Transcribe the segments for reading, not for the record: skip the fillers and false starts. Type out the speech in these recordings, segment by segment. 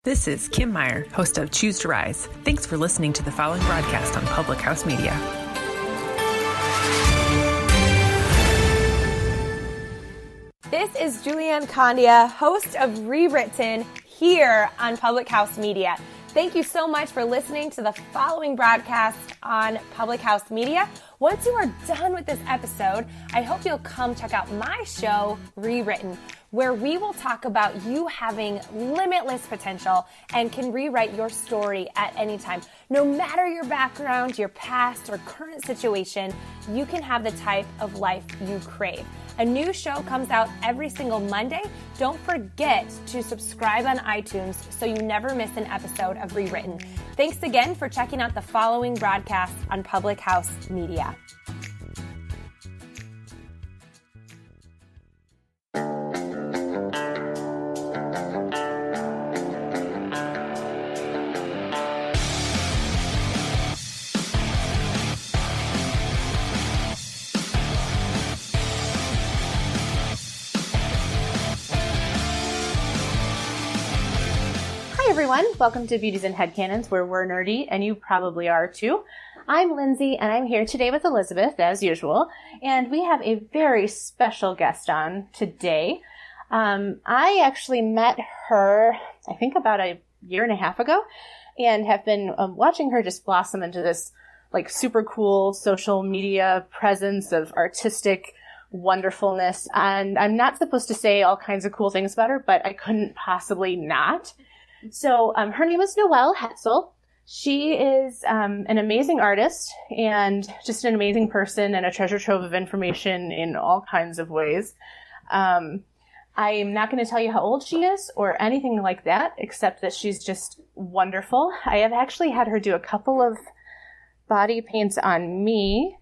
This is Kim Meyer, host of Choose to Rise. Thanks for listening to the following broadcast on Public House Media. This is Julianne Condia, host of Rewritten, here on Public House Media. Thank you so much for listening to the following broadcast on Public House Media. Once you are done with this episode, I hope you'll come check out my show, Rewritten, where we will talk about you having limitless potential and can rewrite your story at any time. No matter your background, your past, or current situation, you can have the type of life you crave. A new show comes out every single Monday. Don't forget to subscribe on iTunes so you never miss an episode of Rewritten. Thanks again for checking out the following broadcast on Public House Media. Everyone, welcome to Beauties and Headcanons, where we're nerdy, and you probably are too. I'm Lindsay, and I'm here today with Elisabeth, as usual, and we have a very special guest on today. I actually met her, I think about a year and a half ago, and have been watching her just blossom into this like super cool social media presence of artistic wonderfulness. And I'm not supposed to say all kinds of cool things about her, but I couldn't possibly not. So her name is Noelle Hetzel. She is an amazing artist and just an amazing person and a treasure trove of information in all kinds of ways. I'm not going to tell you how old she is or anything like that, except that she's just wonderful. I have actually had her do a couple of body paints on me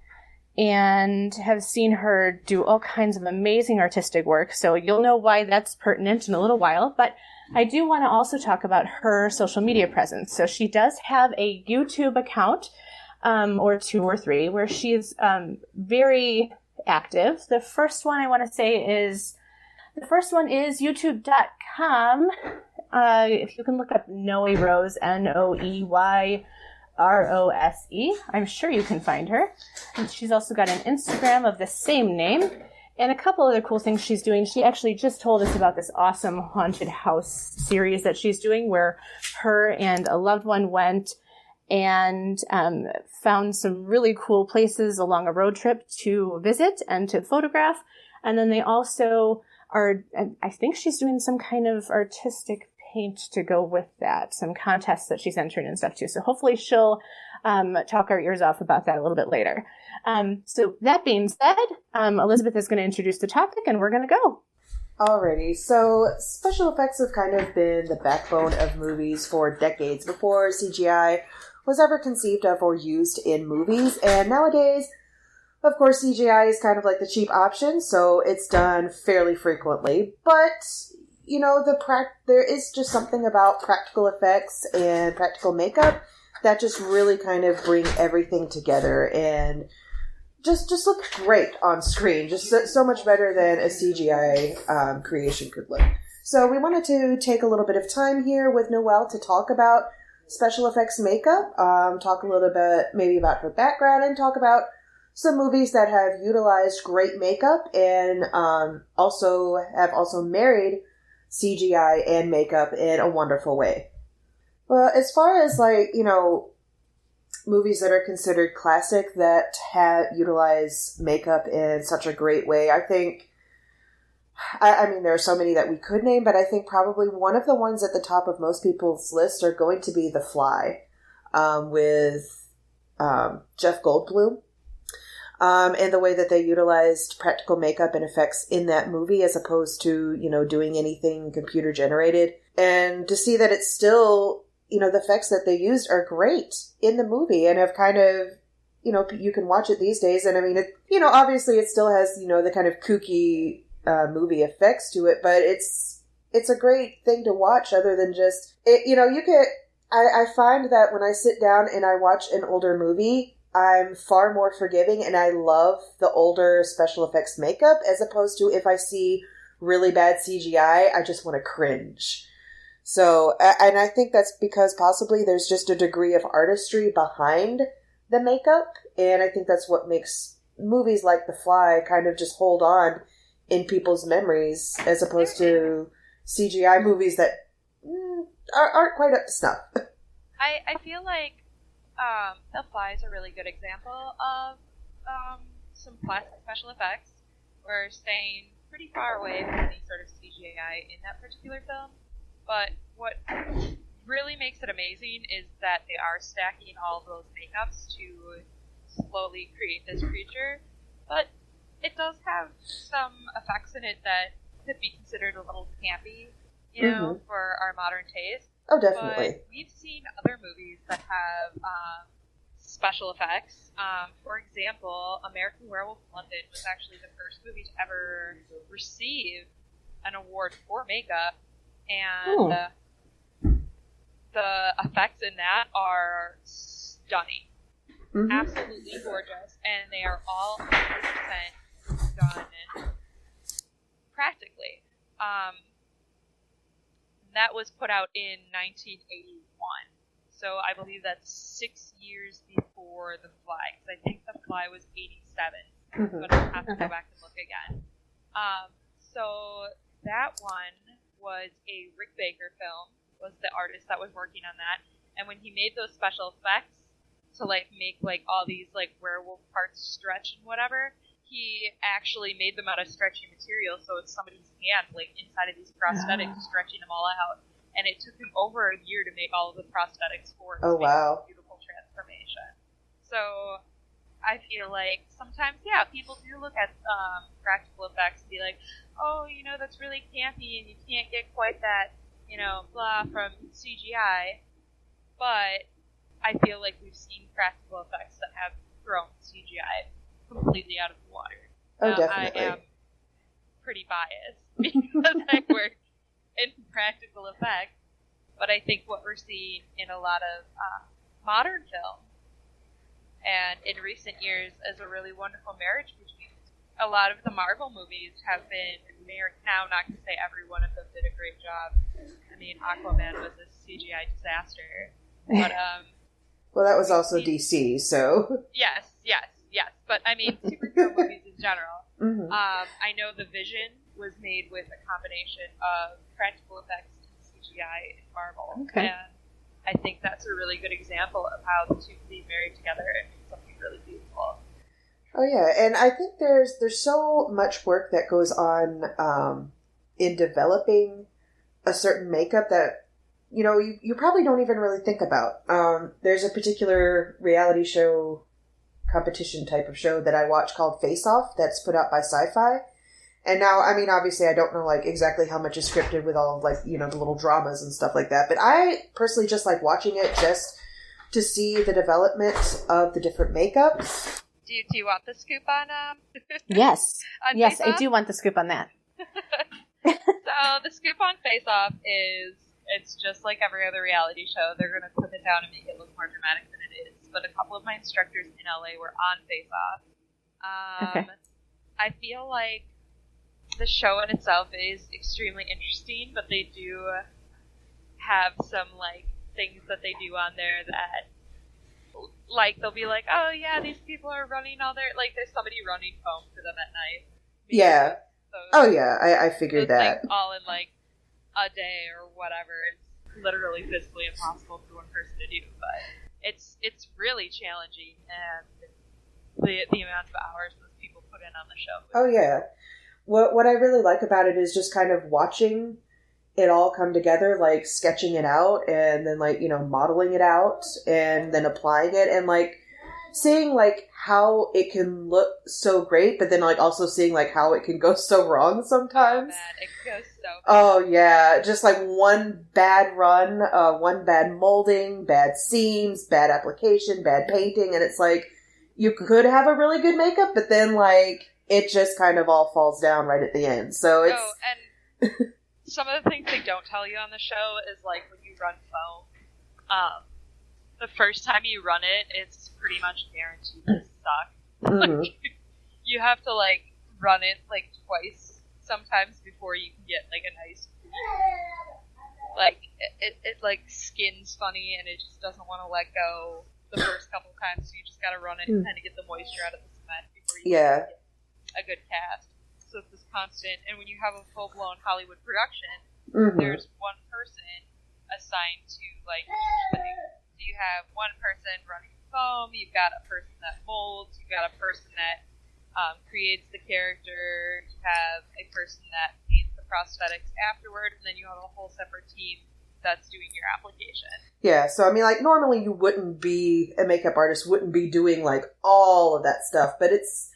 and have seen her do all kinds of amazing artistic work. So you'll know why that's pertinent in a little while. But I do want to also talk about her social media presence. So she does have a YouTube account, or two or three, where she is very active. The first one is youtube.com. If you can look up Noe Rose, Noeyrose, I'm sure you can find her. And she's also got an Instagram of the same name. And a couple other cool things she's doing. She actually just told us about this awesome haunted house series that she's doing where her and a loved one went and found some really cool places along a road trip to visit and to photograph. And then they also are, I think she's doing some kind of artistic paint to go with that, some contests that she's entering and stuff too. So hopefully she'll talk our ears off about that a little bit later. So that being said, Elisabeth is going to introduce the topic and we're going to go. Alrighty, so special effects have kind of been the backbone of movies for decades before CGI was ever conceived of or used in movies. And nowadays, of course, CGI is kind of like the cheap option, so it's done fairly frequently. But, you know, there is just something about practical effects and practical makeup that just really kind of bring everything together and just look great on screen. Just so much better than a CGI creation could look. So we wanted to take a little bit of time here with Noelle to talk about special effects makeup, talk a little bit maybe about her background, and talk about some movies that have utilized great makeup and also married CGI and makeup in a wonderful way. Well, as far as movies that are considered classic that have utilized makeup in such a great way, I think, I mean, there are so many that we could name, but I think probably one of the ones at the top of most people's list are going to be The Fly, with Jeff Goldblum. And the way that they utilized practical makeup and effects in that movie as opposed to, doing anything computer generated. And to see that it's still, the effects that they used are great in the movie and have kind of, you can watch it these days. And I mean, obviously it still has, the kind of kooky movie effects to it, but it's a great thing to watch other than just, I find that when I sit down and I watch an older movie, I'm far more forgiving and I love the older special effects makeup as opposed to if I see really bad CGI, I just want to cringe. So, and I think that's because possibly there's just a degree of artistry behind the makeup, and I think that's what makes movies like The Fly kind of just hold on in people's memories, as opposed to CGI movies that aren't quite up to snuff. I feel like The Fly is a really good example of some classic special effects. We're staying pretty far away from any sort of CGI in that particular film, but what really makes it amazing is that they are stacking all of those makeups to slowly create this creature, but it does have some effects in it that could be considered a little campy, you know, for our modern taste. Oh, definitely. But we've seen other movies that have special effects. For example, American Werewolf in London was actually the first movie to ever receive an award for makeup, and the effects in that are stunning. Absolutely gorgeous, and they are all 100% done practically. That was put out in 1981, so I believe that's 6 years before The Fly, because I think The Fly was 87, but I'll have to go back and look again. So that one was a Rick Baker film, was the artist that was working on that, and when he made those special effects to like make like all these like werewolf parts stretch and whatever, he actually made them out of stretchy material, so it's somebody's hand like inside of these prosthetics stretching them all out, and it took him over a year to make all of the prosthetics for it. Oh wow. Beautiful transformation. So I feel like sometimes people do look at practical effects and be like, oh, you know, that's really campy and you can't get quite that, you know, blah from CGI, but I feel like we've seen practical effects that have thrown CGI completely out of the water. Oh, now, definitely. I am pretty biased because I work in practical effects, but I think what we're seeing in a lot of modern film and in recent years is a really wonderful marriage between a lot of the Marvel movies have been married. Now, not to say every one of them did a great job. I mean, Aquaman was a CGI disaster, but well, that was also DC, so yes. But I mean, superhero movies in general. I know The Vision was made with a combination of practical effects and CGI in Marvel, and I think that's a really good example of how the two can be married together and make something really beautiful. Oh yeah, and I think there's so much work that goes on in developing a certain makeup that you probably don't even really think about. There's a particular reality show, competition type of show that I watch called Face Off that's put out by Sci-Fi. And now, I mean, obviously I don't know like exactly how much is scripted with all of like, the little dramas and stuff like that, but I personally just like watching it just to see the development of the different makeups. Do you want the scoop on Yes. on Yes, Face I Off? do want the scoop on that. So the scoop on Face Off is, it's just like every other reality show. They're going to clip it down and make it look more dramatic than it is. But a couple of my instructors in LA were on Face Off. I feel like the show in itself is extremely interesting, but they do have some like things that they do on there that, like, they'll be like, oh yeah, these people are running all their, like, there's somebody running foam for them at night. Yeah. Oh yeah, I figured that. Things all in like a day or whatever. It's literally physically impossible for one person to do, but it's really challenging, and the amount of hours those people put in on the show. Oh yeah. What I really like about it is just kind of watching it all come together, like sketching it out and then like, modeling it out and then applying it and like seeing like how it can look so great, but then like also seeing like how it can go so wrong sometimes. Oh, man. It goes so bad. Oh yeah, just like one bad run, one bad molding, bad seams, bad application, bad painting, and it's like you could have a really good makeup, but then like it just kind of all falls down right at the end. So it's and some of the things they don't tell you on the show is like when you run foam, the first time you run it, it's pretty much guaranteed to suck. Like, you have to like run it like twice sometimes before you can get like a nice like it like skins funny and it just doesn't want to let go the first couple times, so you just gotta run it and kind of get the moisture out of the cement before you get a good cast. So it's this constant, and when you have a full-blown Hollywood production, there's one person assigned to, like, so you have one person running foam, you've got a person that molds, you've got a person that creates the character, you have a person that paints the prosthetics afterward, and then you have a whole separate team that's doing your application. Yeah, so I mean, like, normally you wouldn't be, a makeup artist wouldn't be doing, like, all of that stuff, but it's,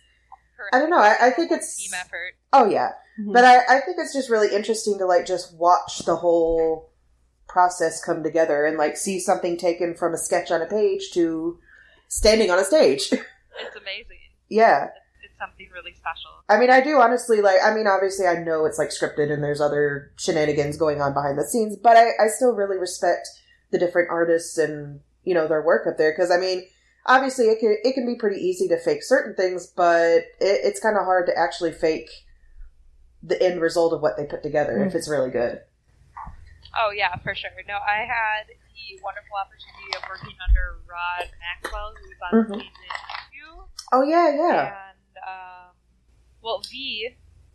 I don't know, I think it's... team effort. Oh, yeah. But I think it's just really interesting to, like, just watch the whole process come together and, like, see something taken from a sketch on a page to standing on a stage. It's amazing. Yeah. It's something really special. I mean, I do honestly, like, I mean, obviously I know it's, like, scripted and there's other shenanigans going on behind the scenes, but I still really respect the different artists and, you know, their work up there, because, I mean, obviously it can be pretty easy to fake certain things, but it's kind of hard to actually fake the end result of what they put together if it's really good. Oh, yeah, for sure. No, I had the wonderful opportunity of working under Rod Maxwell, who was on season 2. Oh, yeah. And, well, V,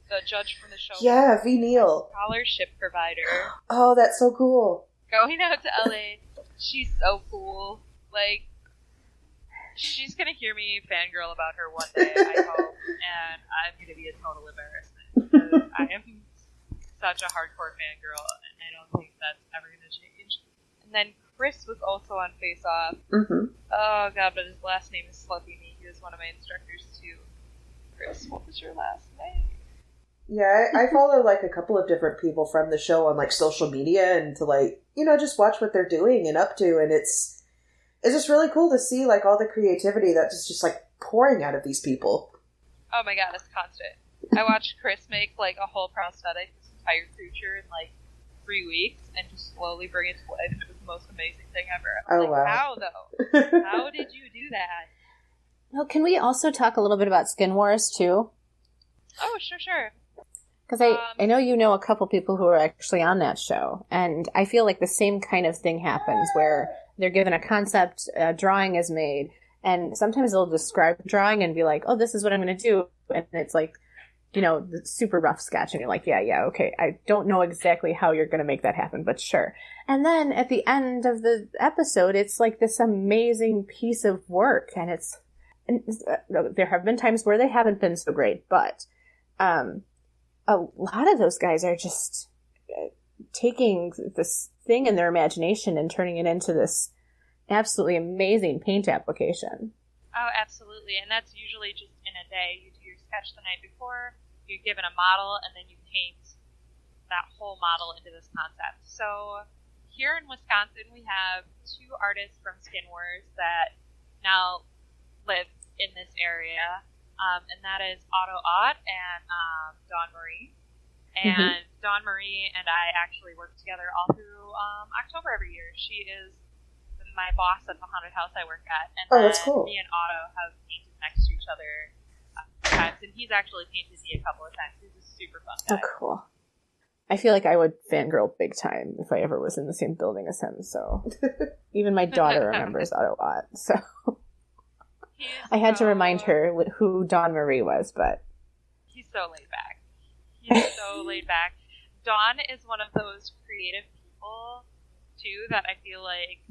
the judge from the show. Yeah, V. Neal. Scholarship provider. Oh, that's so cool. Going out to LA. She's so cool. Like, she's going to hear me fangirl about her one day, I hope, and I'm going to be a total embarrassment. Because I am such a hardcore fangirl, and I don't think that's ever going to change. And then Chris was also on Face Off. Oh, God, but his last name is slipping me. He was one of my instructors, too. Chris, what was your last name? Yeah, I follow, like, a couple of different people from the show on, like, social media and to, like, you know, just watch what they're doing and up to, and it's just really cool to see, like, all the creativity that's just like, pouring out of these people. Oh my God, it's constant. I watched Chris make, like, a whole prosthetic, this entire creature, in, like, 3 weeks, and just slowly bring it to life. It was the most amazing thing ever. I was wow. How, though? How did you do that? Well, can we also talk a little bit about Skin Wars, too? Oh, sure. Because I know you know a couple people who are actually on that show, and I feel like the same kind of thing happens where they're given a concept, a drawing is made, and sometimes they'll describe the drawing and be like, oh, this is what I'm going to do, and it's like, you know, the super rough sketch, and you're like, yeah, okay, I don't know exactly how you're going to make that happen, but sure. And then at the end of the episode, it's like this amazing piece of work, and there have been times where they haven't been so great, but a lot of those guys are just taking this thing in their imagination and turning it into this absolutely amazing paint application. Oh, absolutely. And that's usually just in a day. You do your sketch the night before, you're given a model, and then you paint that whole model into this concept. So here in Wisconsin, we have 2 artists from Skin Wars that now live in this area. And that is Otto Ott and Dawn Marie. And Dawn Marie and I actually work together all through October every year. She is my boss at the haunted house I work at. And that's cool. Me and Otto have painted next to each other times, and he's actually painted me a couple of times. He's a super fun guy. Oh, cool. I feel like I would fangirl big time if I ever was in the same building as him, so even my daughter remembers Otto Ott, so... I had to remind her who Dawn Marie was, but... He's so laid back. He's so laid back. Dawn is one of those creative people, too, that I feel like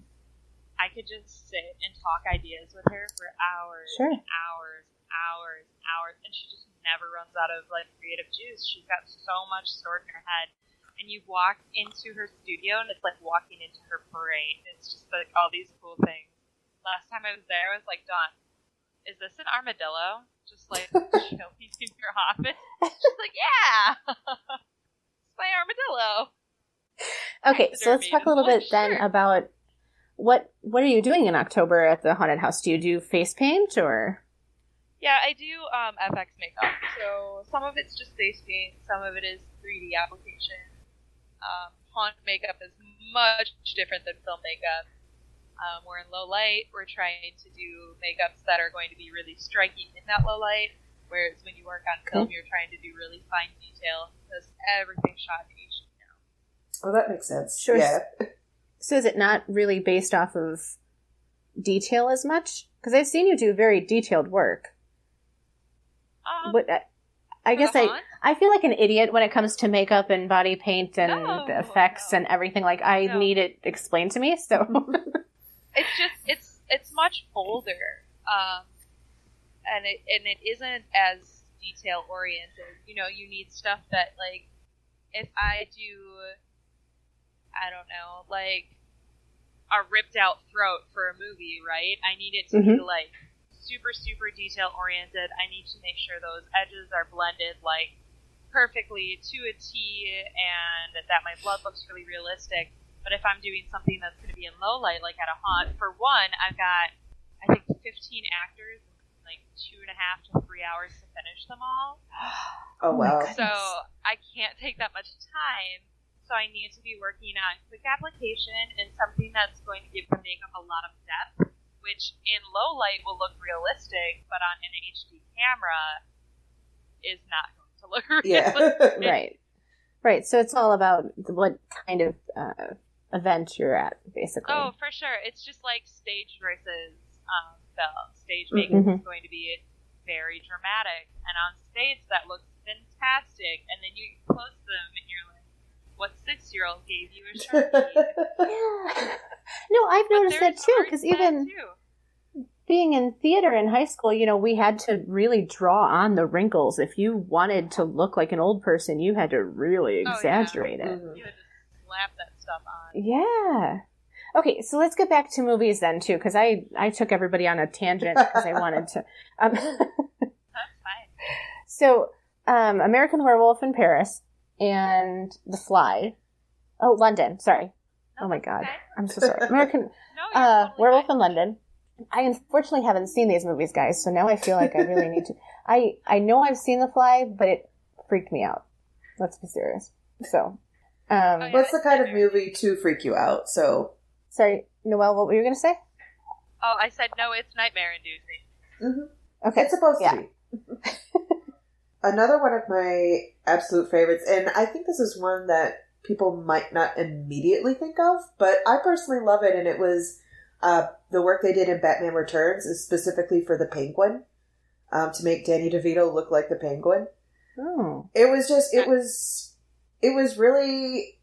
I could just sit and talk ideas with her for hours and hours and hours and hours, and she just never runs out of, like, creative juice. She's got so much stored in her head. And you walk into her studio, and it's like walking into her brain. It's just, like, all these cool things. Last time I was there, I was like, Dawn, is this an armadillo? Just like chilling in your office? She's like, yeah! It's my armadillo. Okay, so let's talk a little bit then about what are you doing in October at the haunted house? Do you do face paint or? Yeah, I do FX Makeup. So some of it's just face paint, some of it is 3D application. Haunt makeup is much different than film makeup. We're in low light. We're trying to do makeups that are going to be really striking in that low light, whereas when you work on film, you're trying to do really fine detail because everything's shot in HD now. Oh, that makes sense. Sure. Yeah. So is it not really based off of detail as much? Because I've seen you do very detailed work. But I guess I feel like an idiot when it comes to makeup and body paint and the effects and everything. Like, I need it explained to me, so... It's much bolder, and it isn't as detail oriented. You know, you need stuff that, like, if I do, I don't know, like a ripped out throat for a movie, right? I need it to be like super detail oriented. I need to make sure those edges are blended like perfectly to a T, and that my blood looks really realistic. But if I'm doing something that's going to be in low light, like at a haunt, for one, I've got, I think, 15 actors, like 2.5 to 3 hours to finish them all. Oh, wow. So I can't take that much time. So I need to be working on quick application and something that's going to give the makeup a lot of depth, which in low light will look realistic, but on an HD camera is not going to look realistic. Yeah. Right. So it's all about what kind of event you're at, basically. Oh, for sure. It's just like stage versus film. Stage makeup is going to be very dramatic, and on stage that looks fantastic, and then you close them and you're like, what 6-year-old gave you a Sharpie? Yeah. No, I've noticed that too, because even being in theater in high school, you know, we had to really draw on the wrinkles. If you wanted to look like an old person, you had to really exaggerate it. You had to slap that stuff on. Yeah. Okay, so let's get back to movies then, too, because I took everybody on a tangent because I wanted to. That's fine. So, American Werewolf in Paris and The Fly. Oh, London, sorry. Oh my God, I'm so sorry. American Werewolf in London. I unfortunately haven't seen these movies, guys, so now I feel like I really need to. I know I've seen The Fly, but it freaked me out. Let's be serious. So, what's the kind of movie to freak you out? So, sorry, Noelle, what were you going to say? Oh, I said no. It's nightmare-inducing. Okay, it's supposed to be. Another one of my absolute favorites, and I think this is one that people might not immediately think of, but I personally love it, and it was the work they did in Batman Returns is specifically for the Penguin, to make Danny DeVito look like the Penguin. Oh. It was just, it was really,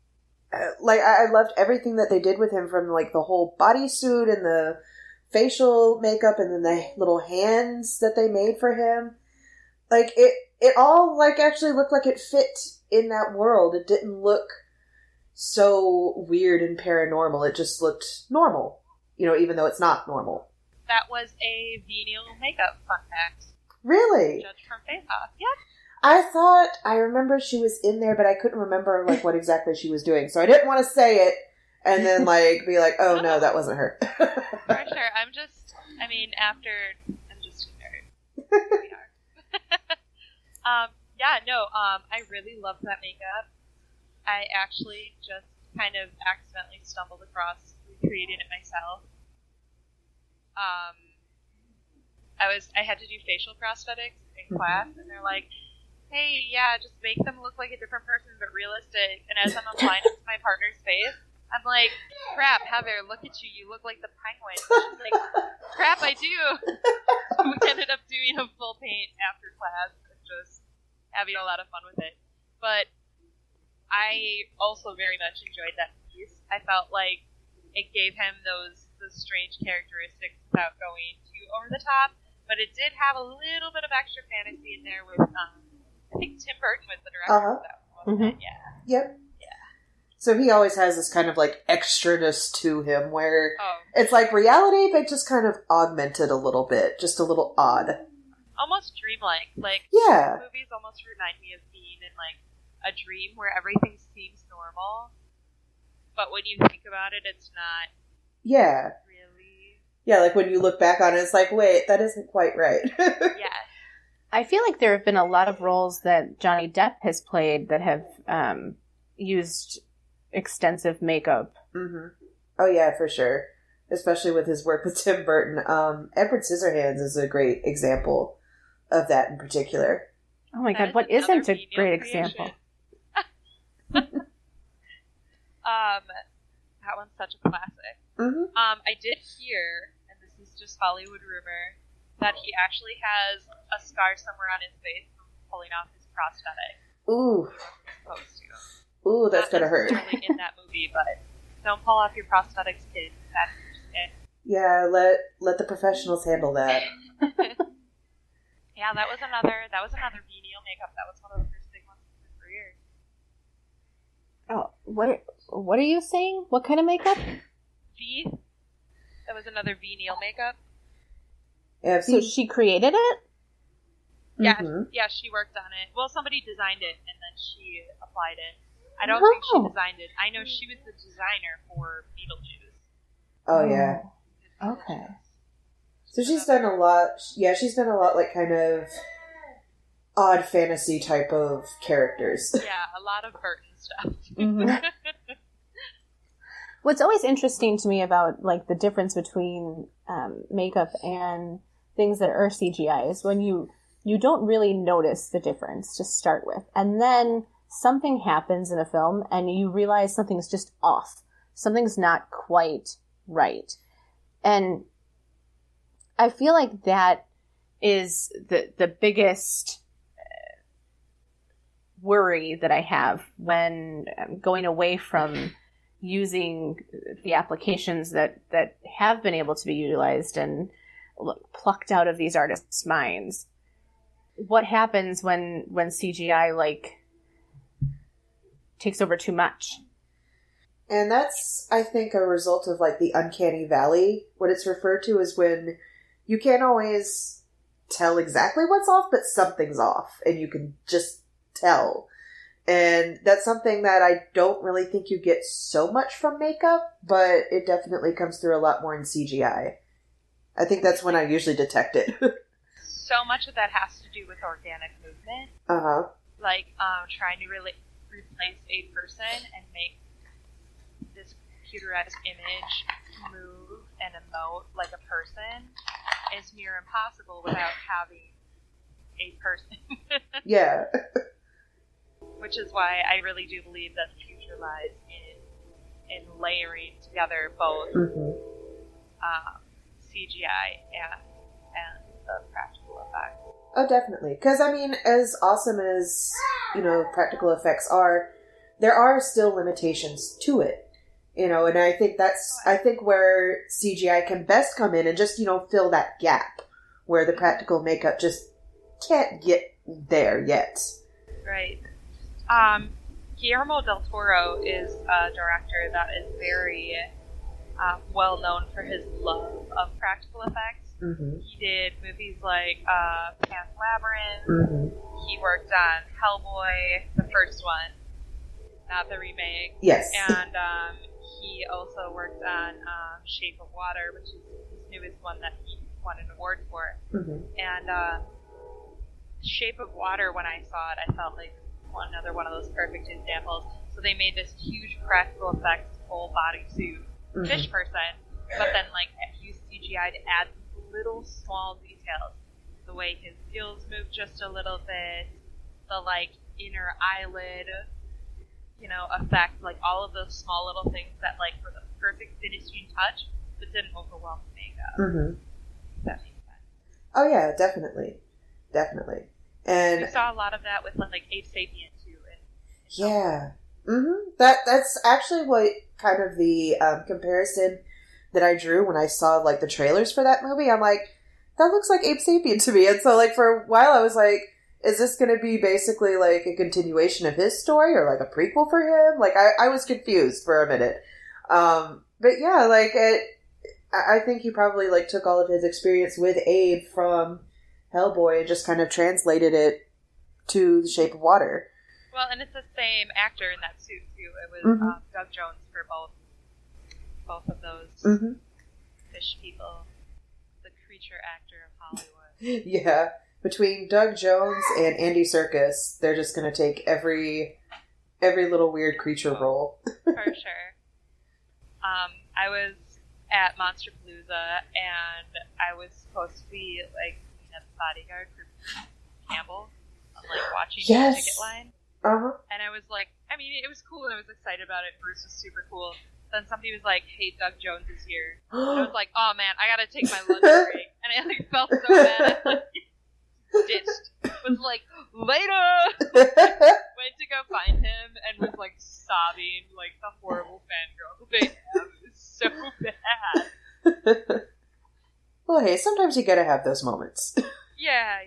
like, I loved everything that they did with him, from, like, the whole bodysuit and the facial makeup and then the little hands that they made for him. Like, it all, like, actually looked like it fit in that world. It didn't look so weird and paranormal. It just looked normal, you know, even though it's not normal. That was a venial makeup, fun fact. Really? Judged from Face Off. Yep. I remember she was in there, but I couldn't remember, like, what exactly she was doing. So I didn't want to say it and then, like, be like, oh, no, that wasn't her. For sure. I'm just a nerd. We are. I really loved that makeup. I actually just kind of accidentally stumbled across recreating it myself. I had to do facial prosthetics in class, and they're like, hey, yeah, just make them look like a different person but realistic. And as I'm applying it to my partner's face, I'm like, crap, Heather, look at you. You look like the Penguin. She's like, crap, I do. We ended up doing a full paint after class and just having a lot of fun with it. But I also very much enjoyed that piece. I felt like it gave him those strange characteristics without going too over the top. But it did have a little bit of extra fantasy in there with, I think Tim Burton was the director of that one, wasn't it? Yeah. Yep. So he always has this kind of, like, extraness to him where it's like reality, but just kind of augmented a little bit. Just a little odd. Almost dreamlike. Like, yeah. Movies almost remind me of being in, like, a dream where everything seems normal. But when you think about it, it's not really. Yeah, like when you look back on it, it's like, wait, that isn't quite right. Yeah. I feel like there have been a lot of roles that Johnny Depp has played that have used extensive makeup. Mm-hmm. Oh yeah, for sure. Especially with his work with Tim Burton. Edward Scissorhands is a great example of that in particular. Oh my God, what isn't a great example? That one's such a classic. Mm-hmm. I did hear, and this is just Hollywood rumor, that he actually has a scar somewhere on his face from pulling off his prosthetic. Ooh. Supposed to. Ooh, that's gonna hurt. Not necessarily in that movie, but don't pull off your prosthetics, kids. That's your skin. Yeah, let the professionals handle that. Yeah, that was another venial makeup. That was one of the first big ones in his career. Oh, what are you saying? What kind of makeup? That was another venial makeup. Yeah, So she created it? Yeah, Mm-hmm. yeah, she worked on it. Well, somebody designed it, and then she applied it. I don't think she designed it. I know she was the designer for Beetlejuice. Oh, yeah. Okay. So she's done a lot. Yeah, she's done a lot, like, kind of odd fantasy type of characters. Yeah, a lot of Burton stuff. Mm-hmm. What's always interesting to me about, like, the difference between makeup and things that are CGI is when you don't really notice the difference to start with. And then something happens in a film and you realize something's just off. Something's not quite right. And I feel like that is the biggest worry that I have when I'm going away from using the applications that have been able to be utilized and plucked out of these artists' minds. What happens when CGI, like, takes over too much? And that's, I think, a result of, like, the uncanny valley. What it's referred to is when you can't always tell exactly what's off, but something's off, and you can just tell. And that's something that I don't really think you get so much from makeup, but it definitely comes through a lot more in CGI. I think that's when I usually detect it. So much of that has to do with organic movement. Uh-huh. Like, trying to replace a person and make this computerized image move and emote like a person is near impossible without having a person. Yeah. Which is why I really do believe that the future lies in layering together both CGI and the practical effects. Oh, definitely. Because, I mean, as awesome as, practical effects are, there are still limitations to it. And I think I think where CGI can best come in and just, fill that gap where the practical makeup just can't get there yet. Right. Guillermo del Toro is a director that is very well known for his love of practical effects. Mm-hmm. He did movies like Pan's Labyrinth. Mm-hmm. He worked on Hellboy, the first one, not the remake. Yes. And he also worked on Shape of Water, which is his newest one that he won an award for. Mm-hmm. And Shape of Water, when I saw it, I felt like another one of those perfect examples. So they made this huge practical effects full body suit fish person, but then like used CGI to add little small details. The way his gills move just a little bit, the like inner eyelid, effect, like all of those small little things that like were the perfect finishing touch, but didn't overwhelm the makeup. Mm-hmm. If that makes sense. Oh yeah, definitely. And we saw a lot of that with like Ape Sapien too. Yeah. Mm-hmm. That's actually what kind of the comparison that I drew when I saw like the trailers for that movie. I'm like, that looks like Ape Sapien to me. And so like for a while I was like, is this going to be basically like a continuation of his story or like a prequel for him? Like I was confused for a minute. But yeah, like I think he probably like took all of his experience with Abe from Hellboy and just kind of translated it to The Shape of Water. Well, and it's the same actor in that suit too. It was Doug Jones for both of those fish people, the creature actor of Hollywood. Yeah, between Doug Jones and Andy Serkis, they're just going to take every little weird creature role. For sure. I was at Monsterpalooza, and I was supposed to be like a bodyguard for Campbell. I'm like watching the ticket line. Uh-huh. And I was like, I mean, it was cool and I was excited about it. Bruce was super cool. Then somebody was like, "Hey, Doug Jones is here." And I was like, "Oh man, I gotta take my lunch break." And I like felt so bad. I like ditched. Was like, "Later." Went to go find him and was like sobbing like the horrible fangirl they have. It was so bad. Well, hey, sometimes you gotta have those moments. Yeah.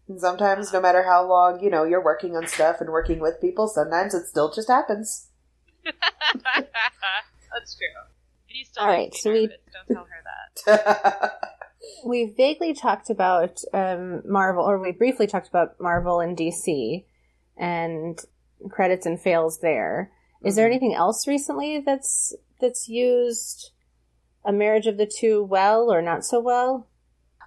And sometimes, no matter how long, you're working on stuff and working with people, sometimes it still just happens. That's true. He's still all right, so don't tell her that. We vaguely talked about Marvel, or we briefly talked about Marvel and DC, and credits and fails there. Is there anything else recently that's used a marriage of the two well or not so well?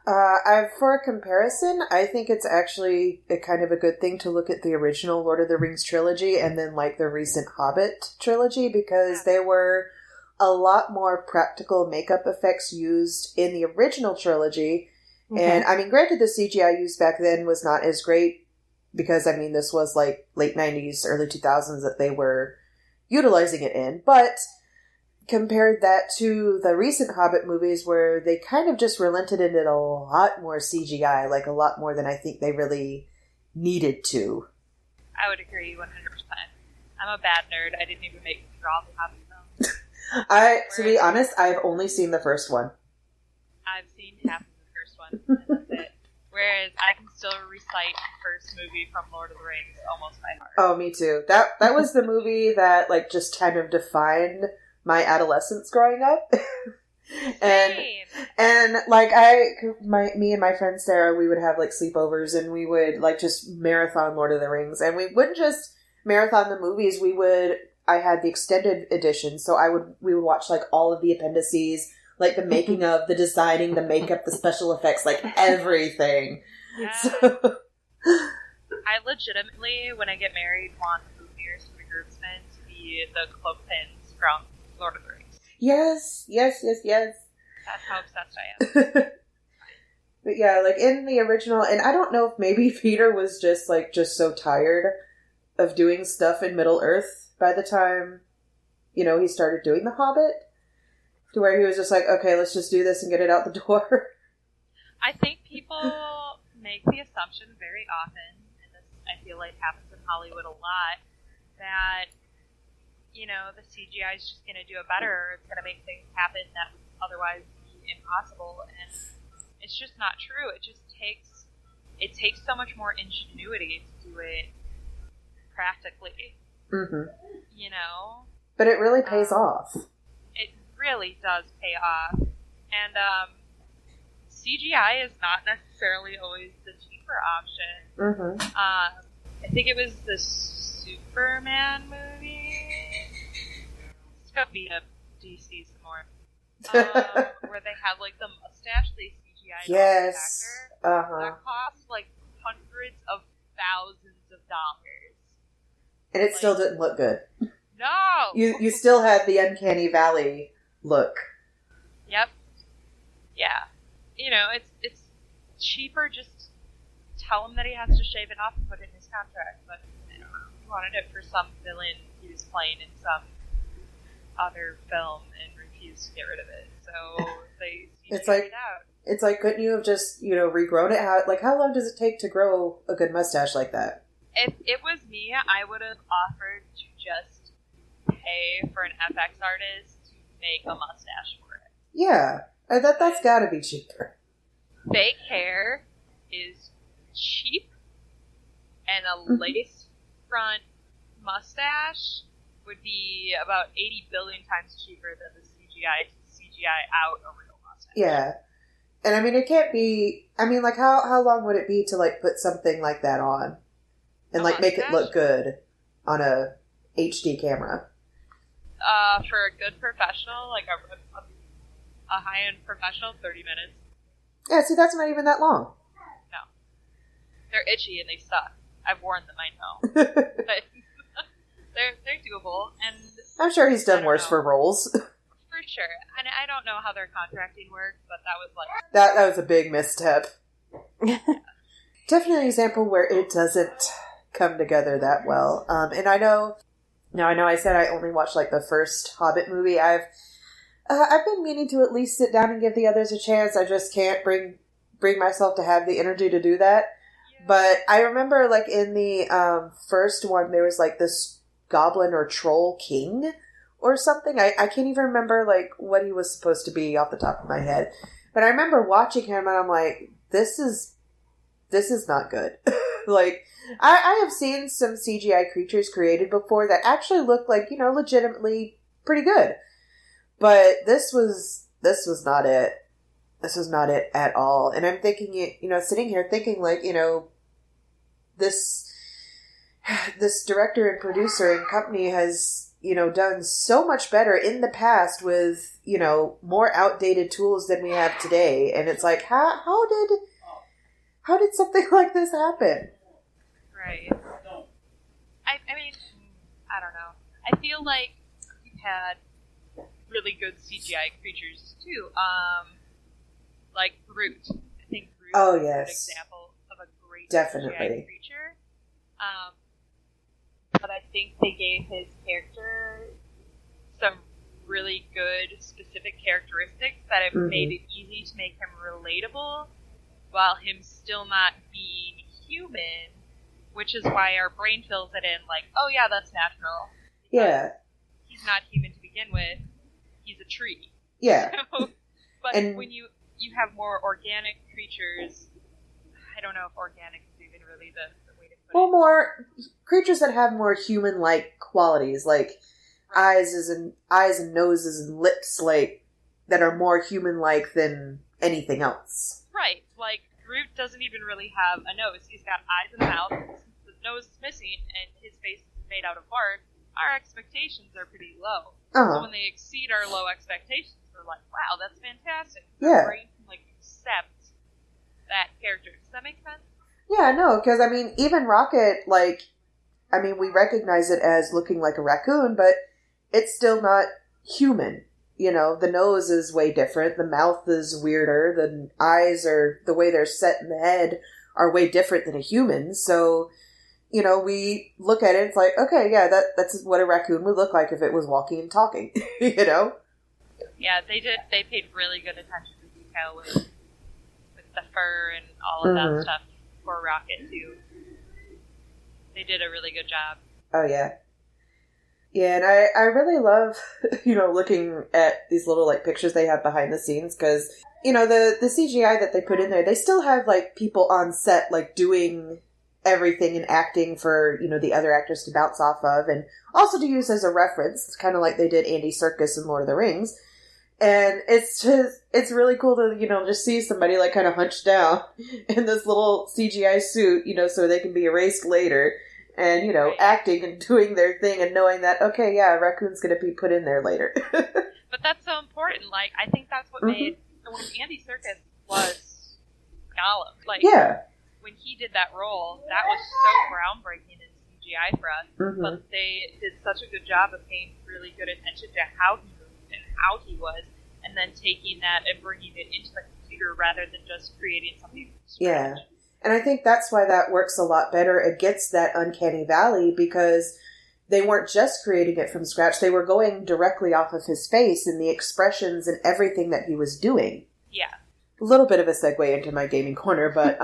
For a comparison, I think it's actually a kind of a good thing to look at the original Lord of the Rings trilogy and then like the recent Hobbit trilogy, because there were a lot more practical makeup effects used in the original trilogy. Okay. And I mean, granted, the CGI used back then was not as great because, I mean, this was like late 90s, early 2000s that they were utilizing it in. But compared that to the recent Hobbit movies where they kind of just relented into a lot more CGI, like a lot more than I think they really needed to. I would agree 100%. I'm a bad nerd. I didn't even make it through all the Hobbit films. To be honest, I've only seen the first one. I've seen half of the first one, and that's it. Whereas I can still recite the first movie from Lord of the Rings almost by heart. Oh, me too. That was the movie that like just kind of defined my adolescence growing up. and like me and my friend Sarah, we would have like sleepovers and we would like just marathon Lord of the Rings, and we wouldn't just marathon the movies. I had the extended edition, so we would watch like all of the appendices, like the making of, the designing, the makeup, the special effects, like everything. So. I legitimately, when I get married, want the bouviers for the groomsmen to be the cloak pins from Lord of the Rings. Yes. That's how obsessed I am. But yeah, like in the original, and I don't know if maybe Peter was just so tired of doing stuff in Middle Earth by the time, he started doing The Hobbit, to where he was just like, okay, let's just do this and get it out the door. I think people make the assumption very often, and this I feel like happens in Hollywood a lot, that the CGI is just going to do it better, or it's going to make things happen that would otherwise be impossible, and it's just not true. It takes so much more ingenuity to do it practically. Mm-hmm. But it really pays off. It really does pay off. And CGI is not necessarily always the cheaper option. Mm-hmm. I think it was the Superman movie. It's gonna be a DC some more. Where they had like the mustache they CGI'd yes. on the actor. That cost like hundreds of thousands of dollars. And it still didn't look good. No! You still had the Uncanny Valley look. Yep. Yeah. It's cheaper, just tell him that he has to shave it off and put it in his contract. But, I don't know. He wanted it for some villain he was playing in some other film and refused to get rid of it. So they CGI'd it out. It's like, couldn't you have just, regrown it? How long does it take to grow a good mustache like that? If it was me, I would have offered to just pay for an FX artist to make a mustache for it. Yeah, that's got to be cheaper. Fake hair is cheap, and a lace front mustache would be about 80 billion times cheaper than the CGI out a real mustache. Yeah. And I mean, it can't be, how long would it be to put something like that on? And make it look good on a HD camera. For a good professional, a high-end professional, 30 minutes. Yeah, see, that's not even that long. No. They're itchy and they suck. I've worn them, I know. But they're doable, and I'm sure he's done worse for roles. For sure. And I don't know how their contracting works, but that was that was a big misstep. Yeah. Definitely an example where it doesn't come together that well. And I know I said I only watched like the first Hobbit movie. I've been meaning to at least sit down and give the others a chance. I just can't bring myself to have the energy to do that. Yeah. But I remember like in the first one, there was like this goblin or troll king or something. I can't even remember like what he was supposed to be off the top of my head. But I remember watching him and I'm like, this is not good. Like, I have seen some CGI creatures created before that actually look like, legitimately pretty good. But this was not it. This was not it at all. And I'm thinking, sitting here thinking like, this director and producer and company has, done so much better in the past with, more outdated tools than we have today. And it's like, how did something like this happen? Right. I mean, I don't know. I feel like we've had really good CGI creatures too. Like Groot. I think Groot is a good example of a great CGI creature. But I think they gave his character some really good specific characteristics that have made it easy to make him relatable while him still not being human, which is why our brain fills it in like, oh yeah, that's natural. Yeah. He's not human to begin with. He's a tree. Yeah. But when you have more organic creatures, I don't know if organic is even really the way to put it. Well, more creatures that have more human-like qualities, like eyes and noses and lips, like that are more human-like than anything else. Right. Like Groot doesn't even really have a nose. He's got eyes and a mouth. The nose is missing, and his face is made out of bark. Our expectations are pretty low. So when they exceed our low expectations, we're like, wow, that's fantastic. Yeah. Our brain can, accept that character. Does that make sense? Yeah, no, because, even Rocket, we recognize it as looking like a raccoon, but it's still not human. The nose is way different, the mouth is weirder, the eyes are, the way they're set in the head are way different than a human, so... we look at it, it's like, okay, yeah, that's what a raccoon would look like if it was walking and talking, Yeah, they paid really good attention to detail with the fur and all of that stuff for Rocket, too. They did a really good job. Oh, yeah. Yeah, and I really love, looking at these little, pictures they have behind the scenes, because, the CGI that they put in there, they still have, people on set, doing... everything and acting for, the other actors to bounce off of and also to use as a reference. It's kind of like they did Andy Serkis in Lord of the Rings. And it's really cool to, just see somebody kind of hunched down in this little CGI suit, so they can be erased later and, acting and doing their thing and knowing that, okay, yeah, a raccoon's going to be put in there later. But that's so important. I think that's what made, when Andy Serkis was Gollum, yeah. When he did that role, that was so groundbreaking in CGI for us. But they did such a good job of paying really good attention to how he moved and how he was, and then taking that and bringing it into the computer rather than just creating something from scratch. Yeah. And I think that's why that works a lot better against that uncanny valley, because they weren't just creating it from scratch. They were going directly off of his face and the expressions and everything that he was doing. Yeah. A little bit of a segue into my gaming corner, but...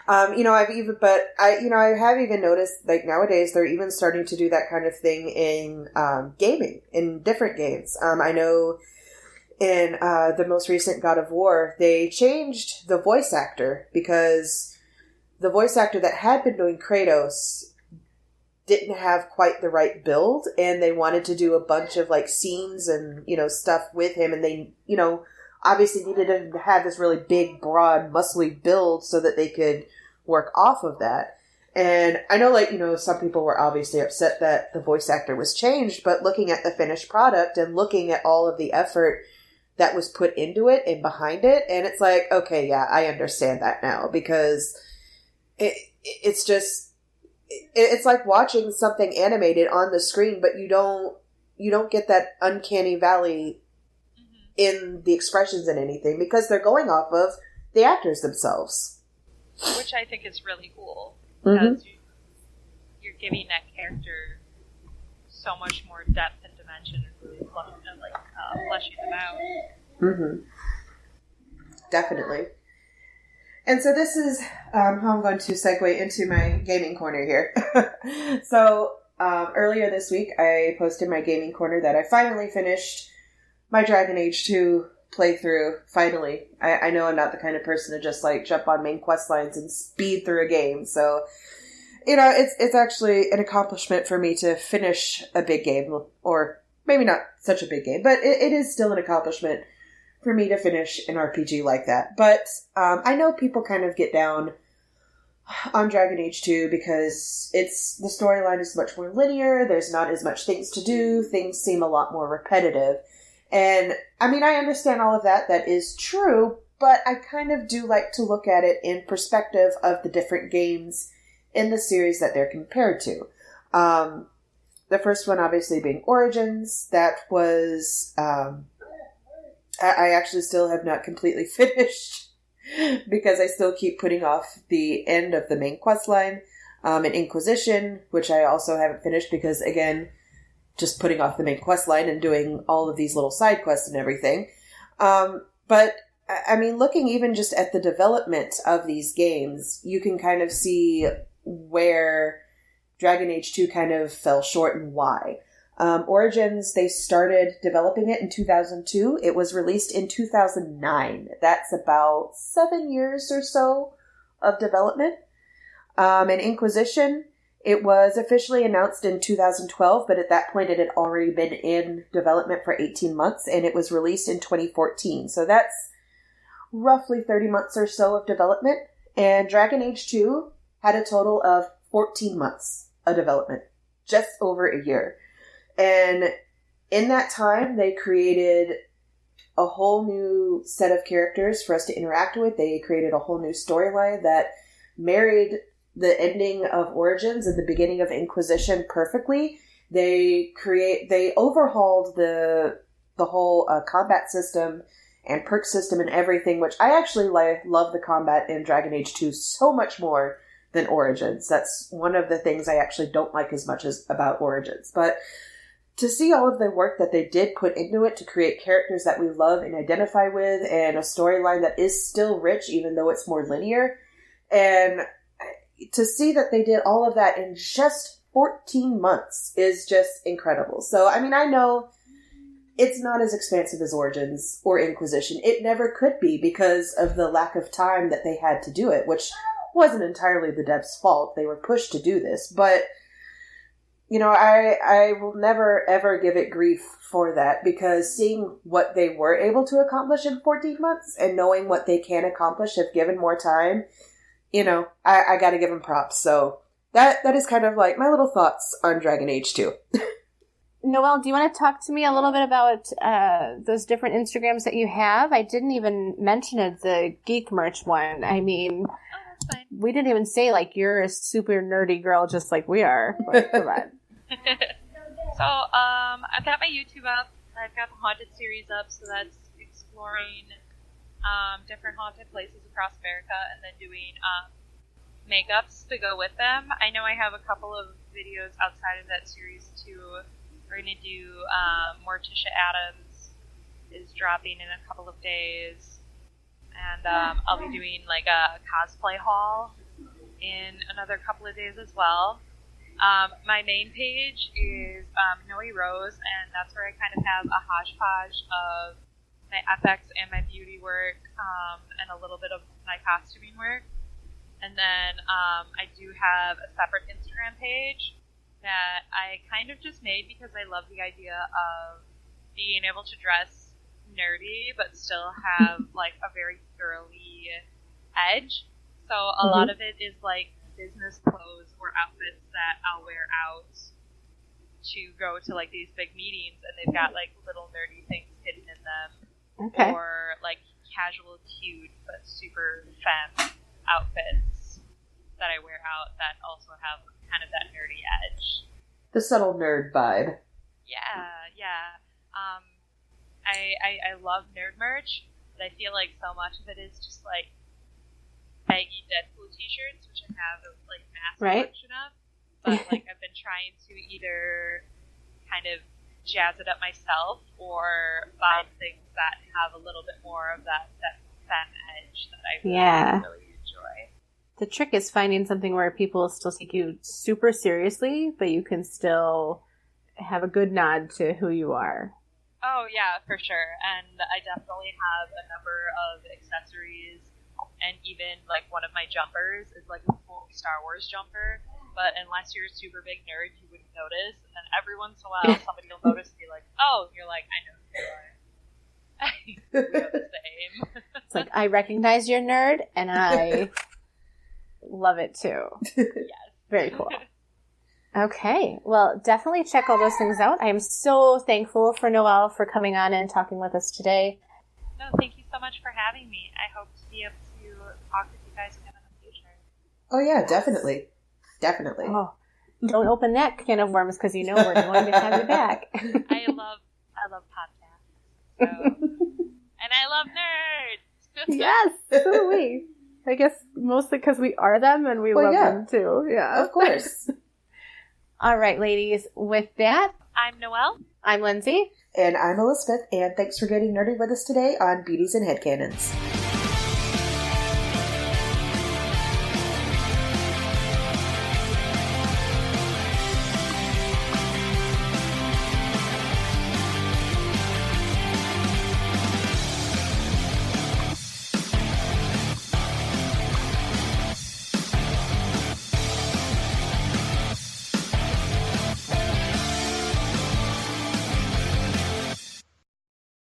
I have even noticed, nowadays, they're even starting to do that kind of thing in gaming, in different games. I know in the most recent God of War, they changed the voice actor because the voice actor that had been doing Kratos didn't have quite the right build, and they wanted to do a bunch of, scenes and, stuff with him, and they, obviously needed him to have this really big, broad, muscly build so that they could work off of that. And I know, some people were obviously upset that the voice actor was changed, but looking at the finished product and looking at all of the effort that was put into it and behind it, and it's like, okay, yeah, I understand that now, because it's just, it's like watching something animated on the screen, but you don't get that uncanny valley in the expressions and anything, because they're going off of the actors themselves. Which I think is really cool, because you're giving that character so much more depth and dimension and really fleshing them out. Mm-hmm. Definitely. And so this is how I'm going to segue into my gaming corner here. So earlier this week, I posted my gaming corner that I finally finished my Dragon Age 2 playthrough. Finally. I know I'm not the kind of person to just like jump on main quest lines and speed through a game. So, it's actually an accomplishment for me to finish a big game, or maybe not such a big game, but it is still an accomplishment for me to finish an RPG like that. But I know people kind of get down on Dragon Age 2 because the storyline is much more linear, there's not as much things to do, things seem a lot more repetitive. And, I mean, I understand all of that, that is true, but I kind of do like to look at it in perspective of the different games in the series that they're compared to. The first one obviously being Origins, that was... I actually still have not completely finished because I still keep putting off the end of the main quest line. And Inquisition, which I also haven't finished because, again, just putting off the main quest line and doing all of these little side quests and everything. But, I mean, looking even just at the development of these games, you can kind of see where Dragon Age 2 kind of fell short and why. Origins, they started developing it in 2002. It was released in 2009. That's about 7 years or so of development. And Inquisition, it was officially announced in 2012, but at that point it had already been in development for 18 months, and it was released in 2014. So that's roughly 30 months or so of development. And Dragon Age 2 had a total of 14 months of development, just over a year. And in that time, they created a whole new set of characters for us to interact with. They created a whole new storyline that married the ending of Origins and the beginning of Inquisition perfectly. They overhauled the whole combat system and perk system and everything, which I actually love the combat in Dragon Age 2 so much more than Origins. That's one of the things I actually don't like as much as about Origins. But to see all of the work that they did put into it to create characters that we love and identify with, and a storyline that is still rich, even though it's more linear, and to see that they did all of that in just 14 months is just incredible. So, I mean, I know it's not as expansive as Origins or Inquisition. It never could be because of the lack of time that they had to do it, which wasn't entirely the devs' fault. They were pushed to do this, but I will never, ever give it grief for that, because seeing what they were able to accomplish in 14 months and knowing what they can accomplish if given more time, I gotta give them props. So that is kind of like my little thoughts on Dragon Age 2. Noelle, do you want to talk to me a little bit about those different Instagrams that you have? I didn't even mention it, the geek merch one. I mean... Fine. We didn't even say, you're a super nerdy girl just like we are. But come on. So, I've got my YouTube up. I've got the Haunted series up, so that's exploring different haunted places across America and then doing makeups to go with them. I know I have a couple of videos outside of that series, too. We're going to do Morticia Addams is dropping in a couple of days. And I'll be doing a cosplay haul in another couple of days as well. My main page is Noe Rose, and that's where I kind of have a hodgepodge of my FX and my beauty work, and a little bit of my costuming work. And then I do have a separate Instagram page that I kind of just made because I love the idea of being able to dress nerdy but still have a very girly edge. So a lot of it is business clothes or outfits that I'll wear out to go to these big meetings, and they've got little nerdy things hidden in them. Okay. Or casual, cute but super femme outfits that I wear out that also have kind of that nerdy edge. The subtle nerd vibe. Yeah. I love nerd merch, but I feel so much of it is just baggy Deadpool t-shirts, which I have a massive collection of. but like I've been trying to either kind of jazz it up myself or find things that have a little bit more of that femme edge that I really enjoy. The trick is finding something where people still take you super seriously, but you can still have a good nod to who you are. Oh, yeah, for sure. And I definitely have a number of accessories, and even, like, one of my jumpers is, like, a full Star Wars jumper, but unless you're a super big nerd, you wouldn't notice, and then every once in a while, somebody will notice and be like, oh, and you're like, I know who you are. We're the same. It's like, I recognize your nerd, and I love it, too. Yes. Very cool. Okay, well, definitely check all those things out. I am so thankful for Noelle for coming on and talking with us today. No, thank you so much for having me. I hope to be able to talk with you guys again in the future. Oh, yeah, definitely. Definitely. Oh, don't open that can of worms because you know we're going to have you back. I love podcasts. So. And I love nerds. Yes, so do we. I guess mostly because we are them and we love them too. Yeah. Of course. All right, ladies. With that, I'm Noelle. I'm Lindsay. And I'm Elisabeth, and thanks for getting nerdy with us today on Beauties and Headcanons.